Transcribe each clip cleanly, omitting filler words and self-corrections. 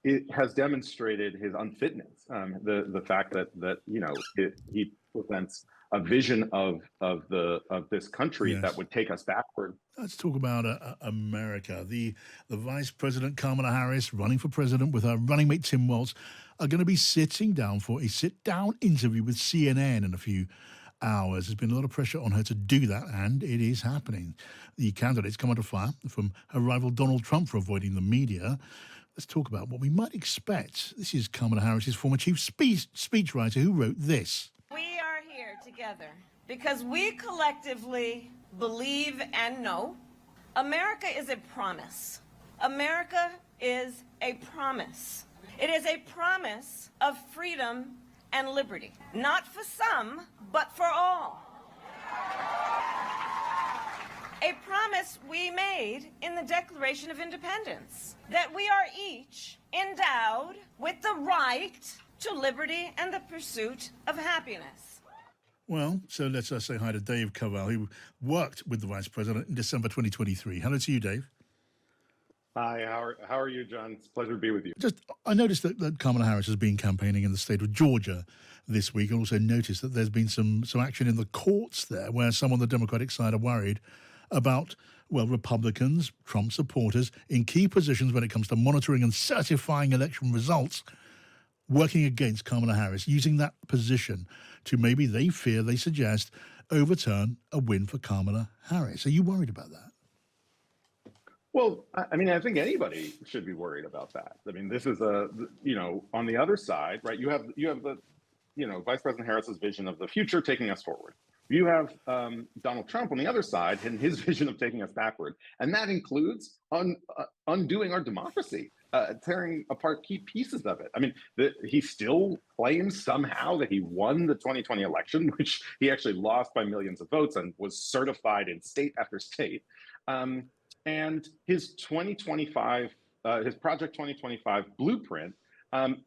it has demonstrated his unfitness. The fact that he presents a vision of this country Yes. that would take us backward. Let's talk about America. The Vice President Kamala Harris, running for president with her running mate Tim Walz, are going to be sitting down for a sit-down interview with CNN in a few hours. There's been a lot of pressure on her to do that, and it is happening. The candidates come under fire from her rival Donald Trump for avoiding the media. Let's talk about what we might expect. This is Kamala Harris's former chief speechwriter who wrote this. We are here together because we collectively believe and know America is a promise. America is a promise. It is a promise of freedom and liberty, not for some, but for all. A promise we made in the Declaration of Independence, that we are each endowed with the right to liberty and the pursuit of happiness. Well, so let's say hi to Dave Cavell, who worked with the Vice President in December 2023. Hello to you, Dave. Hi, how are you, John? It's a pleasure to be with you. I noticed that Kamala Harris has been campaigning in the state of Georgia this week. I also noticed that there's been some action in the courts there where some on the Democratic side are worried about, well, Republicans, Trump supporters, in key positions when it comes to monitoring and certifying election results, working against Kamala Harris, using that position to maybe they suggest, overturn a win for Kamala Harris. Are you worried about that? Well, I mean, I think anybody should be worried about that. I mean, this is on the other side, right? You have the, Vice President Harris's vision of the future taking us forward. You have Donald Trump on the other side and his vision of taking us backward. And that includes undoing our democracy, tearing apart key pieces of it. I mean, he still claims somehow that he won the 2020 election, which he actually lost by millions of votes and was certified in state after state. And his 2025, his Project 2025 blueprint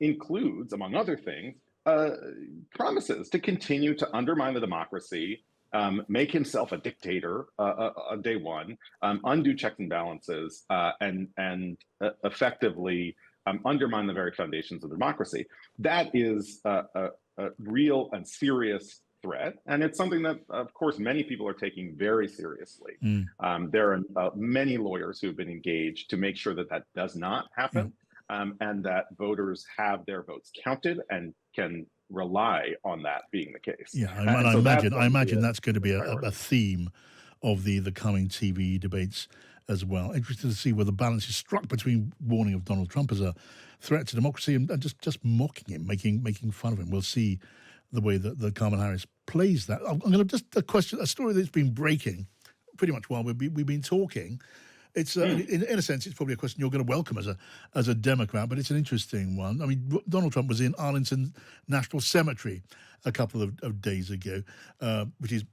includes, among other things, promises to continue to undermine the democracy, make himself a dictator on day one, undo checks and balances, and effectively undermine the very foundations of democracy. That is a real and serious threat, and it's something that, of course, many people are taking very seriously. There are many lawyers who have been engaged to make sure that that does not happen, and that voters have their votes counted and can rely on that being the case. Yeah, I imagine that's going to be a theme of the coming TV debates as well. Interested to see where the balance is struck between warning of Donald Trump as a threat to democracy and just mocking him, making fun of him. We'll see the way that Kamala Harris plays that. I'm going to a story that's been breaking pretty much while we've been talking. It's in a sense, it's probably a question you're going to welcome as a Democrat, but it's an interesting one. I mean, Donald Trump was in Arlington National Cemetery a couple of days ago, which is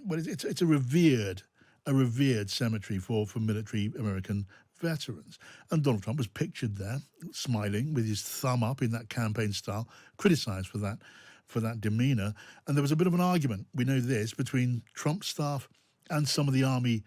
it's a revered cemetery for military American veterans. And Donald Trump was pictured there, smiling with his thumb up in that campaign style, criticised for that demeanour. And there was a bit of an argument, we know this, between Trump staff and some of the army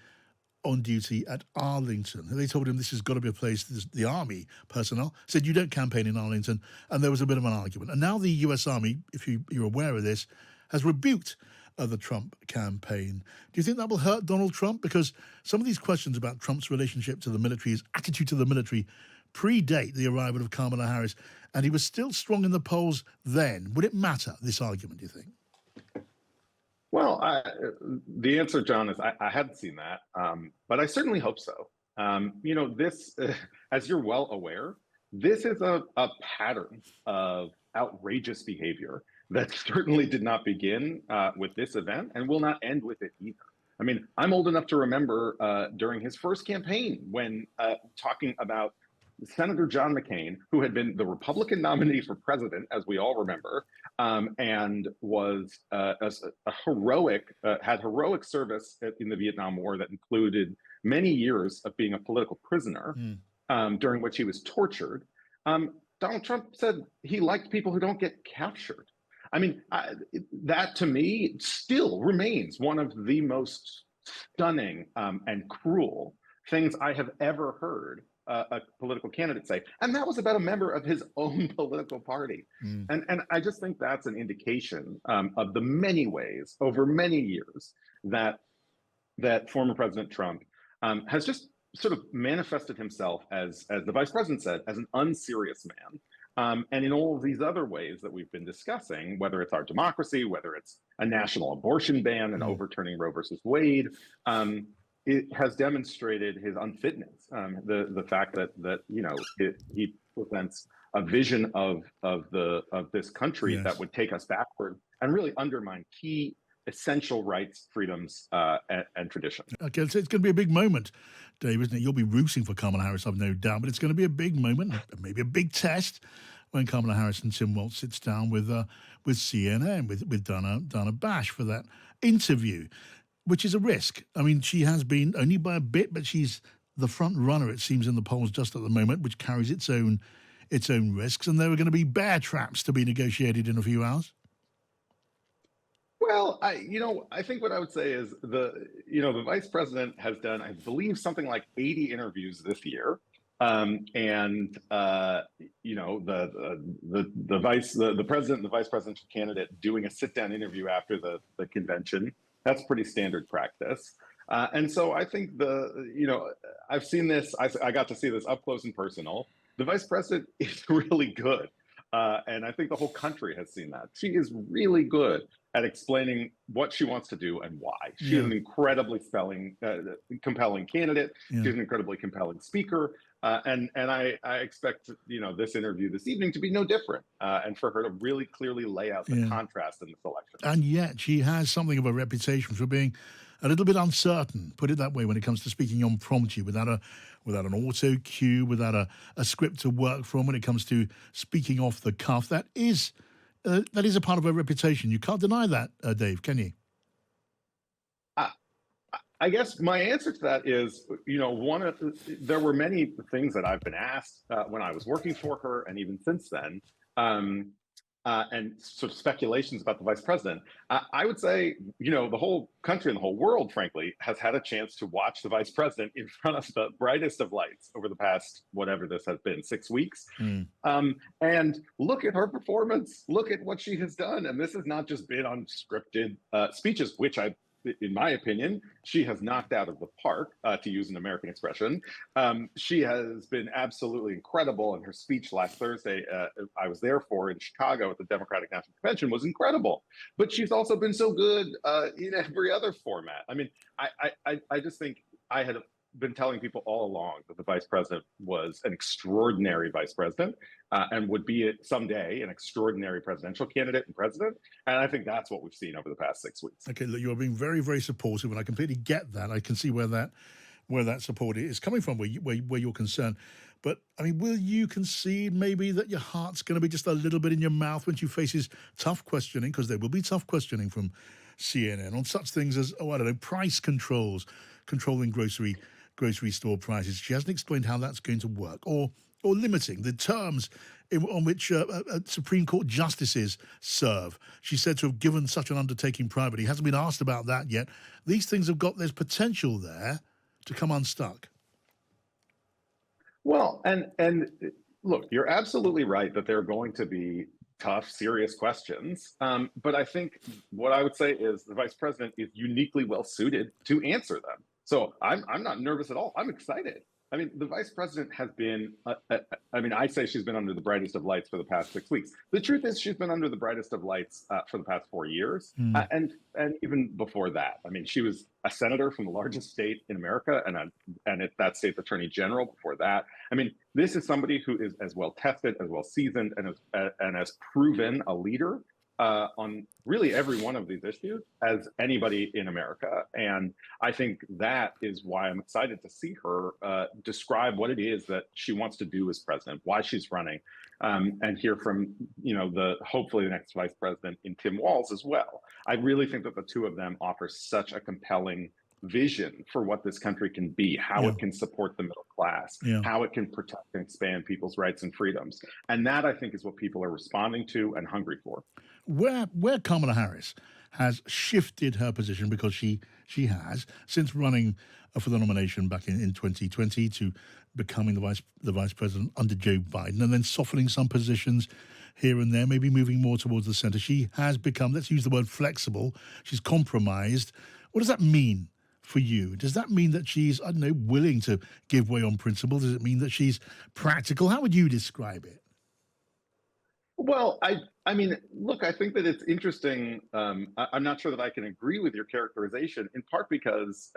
on duty at Arlington. And they told him this has got to be a place, the army personnel said, you don't campaign in Arlington. And there was a bit of an argument. And now the US Army, if you're aware of this, has rebuked the Trump campaign. Do you think that will hurt Donald Trump? Because some of these questions about Trump's relationship to the military, his attitude to the military, predate the arrival of Kamala Harris, and he was still strong in the polls then. Would it matter, this argument, do you think? Well, the answer, John, is I hadn't seen that, but I certainly hope so. This, as you're well aware, this is a pattern of outrageous behavior that certainly did not begin with this event and will not end with it either. I mean, I'm old enough to remember during his first campaign when talking about Senator John McCain, who had been the Republican nominee for president, as we all remember, and was had heroic service in the Vietnam War that included many years of being a political prisoner, during which he was tortured. Donald Trump said he liked people who don't get captured. I mean, that to me still remains one of the most stunning and cruel things I have ever heard a political candidate say, and that was about a member of his own political party. And I just think that's an indication of the many ways over many years that former President Trump has just sort of manifested himself as the vice president said, as an unserious man. And in all of these other ways that we've been discussing, whether it's our democracy, whether it's a national abortion ban and overturning Roe versus Wade, it has demonstrated his unfitness. The fact that he presents a vision of this country that would take us backward and really undermine key essential rights, freedoms, and traditions. Okay, so it's going to be a big moment, Dave, isn't it? You'll be rooting for Kamala Harris, I've no doubt, but it's going to be a big moment, maybe a big test when Kamala Harris and Tim Walz sits down with CNN, with Dana Bash for that interview, which is a risk. I mean, she has been only by a bit, but she's the front runner, it seems, in the polls just at the moment, which carries its own risks, and there are going to be bear traps to be negotiated in a few hours. Well, I think what I would say is the vice president has done, I believe, something like 80 interviews this year, and the president and the vice presidential candidate doing a sit-down interview after the convention. That's pretty standard practice, and so I think I've seen this. I got to see this up close and personal. The vice president is really good. And I think the whole country has seen that. She is really good at explaining what she wants to do and why. She is an incredibly compelling candidate. She's an incredibly compelling speaker. And I expect, this interview this evening to be no different, and for her to really clearly lay out the contrast in this election. And yet she has something of a reputation for being a little bit uncertain, put it that way, when it comes to speaking impromptu, without an auto cue, without a script to work from. When it comes to speaking off the cuff, that is a part of her reputation. You can't deny that, Dave, can you? I guess my answer to that is, there were many things that I've been asked when I was working for her, and even since then, and sort of speculations about the vice president. I would say, the whole country and the whole world, frankly, has had a chance to watch the vice president in front of the brightest of lights over the past, whatever this has been, 6 weeks. And look at her performance. Look at what she has done. And this has not just been unscripted speeches, which in my opinion, she has knocked out of the park, to use an American expression. She has been absolutely incredible, and her speech last Thursday, I was there for in Chicago at the Democratic National Convention, was incredible. But she's also been so good in every other format. I mean, I just think I had been telling people all along that the vice president was an extraordinary vice president, and would be someday an extraordinary presidential candidate and president. And I think that's what we've seen over the past 6 weeks. Okay, look, you're being very, very supportive, and I completely get that. I can see where that support is coming from, where you're concerned. But I mean, will you concede maybe that your heart's going to be just a little bit in your mouth when she faces tough questioning, because there will be tough questioning from CNN on such things as, price controls, controlling grocery store prices. She hasn't explained how that's going to work, or limiting the terms on which Supreme Court justices serve. She's said to have given such an undertaking privately. Hasn't been asked about that yet. These things there's potential there to come unstuck. Well, and look, you're absolutely right that there are going to be tough, serious questions. But I think what I would say is the vice president is uniquely well suited to answer them. So I'm not nervous at all. I'm excited. I mean, the vice president has been, I say she's been under the brightest of lights for the past 6 weeks. The truth is she's been under the brightest of lights for the past 4 years. And even before that. I mean, she was a senator from the largest state in America, and that state's attorney general before that. I mean, this is somebody who is as well tested, as well seasoned, and as proven a leader on really every one of these issues as anybody in America. And I think that is why I'm excited to see her describe what it is that she wants to do as president, why she's running, and hear from, hopefully the next vice president in Tim Walz as well. I really think that the two of them offer such a compelling vision for what this country can be, how it can support the middle class, how it can protect and expand people's rights and freedoms. And that, I think, is what people are responding to and hungry for. Where Kamala Harris has shifted her position, because she has, since running for the nomination back in 2020, to becoming the vice president under Joe Biden, and then softening some positions here and there, maybe moving more towards the center. She has become, let's use the word flexible. She's compromised. What does that mean for you? Does that mean that she's, I don't know, willing to give way on principle? Does it mean that she's practical? How would you describe it? Well, I mean, look, I think that it's interesting. I'm not sure that I can agree with your characterization, in part because,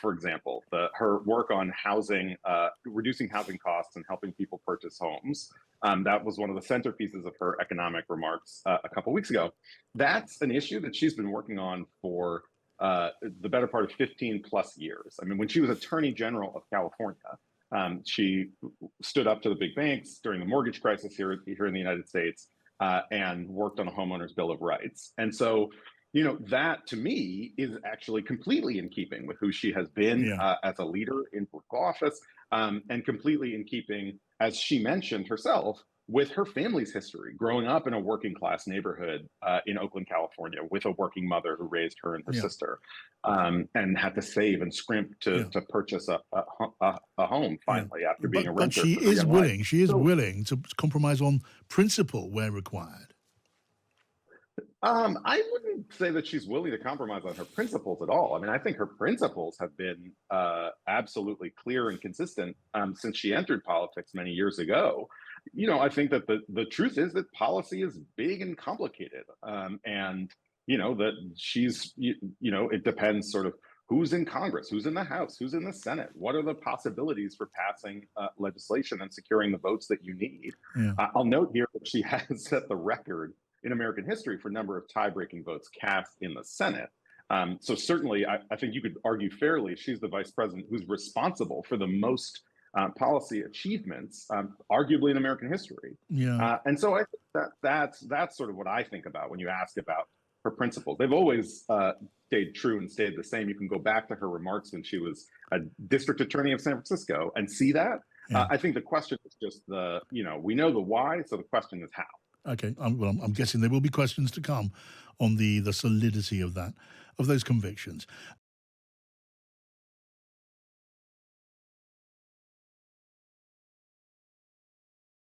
for example, her work on housing, reducing housing costs and helping people purchase homes. That was one of the centerpieces of her economic remarks a couple weeks ago. That's an issue that she's been working on for the better part of 15 plus years. I mean, when she was Attorney General of California, she stood up to the big banks during the mortgage crisis here in the United States and worked on a homeowner's bill of rights. And so, that to me is actually completely in keeping with who she has been as a leader in political office, and completely in keeping, as she mentioned herself, with her family's history, growing up in a working class neighborhood in Oakland, California, with a working mother who raised her and her sister, and had to save and scrimp to purchase a home finally after being a renter. But she is willing to compromise on principle where required. I wouldn't say that she's willing to compromise on her principles at all. I mean, I think her principles have been absolutely clear and consistent since she entered politics many years ago. I think that the truth is that policy is big and complicated, and that she's it depends sort of who's in Congress, who's in the House, who's in the Senate, what are the possibilities for passing legislation and securing the votes that you need. I'll note here that she has set the record in American history for number of tie-breaking votes cast in the Senate. So certainly, I think you could argue fairly she's the vice president who's responsible for the most policy achievements, arguably in American history. And so I think that's sort of what I think about when you ask about her principles. They've always stayed true and stayed the same. You can go back to her remarks when she was a district attorney of San Francisco and see that. I think the question is just we know the why, so the question is how. Okay, I'm guessing there will be questions to come on the solidity of those convictions.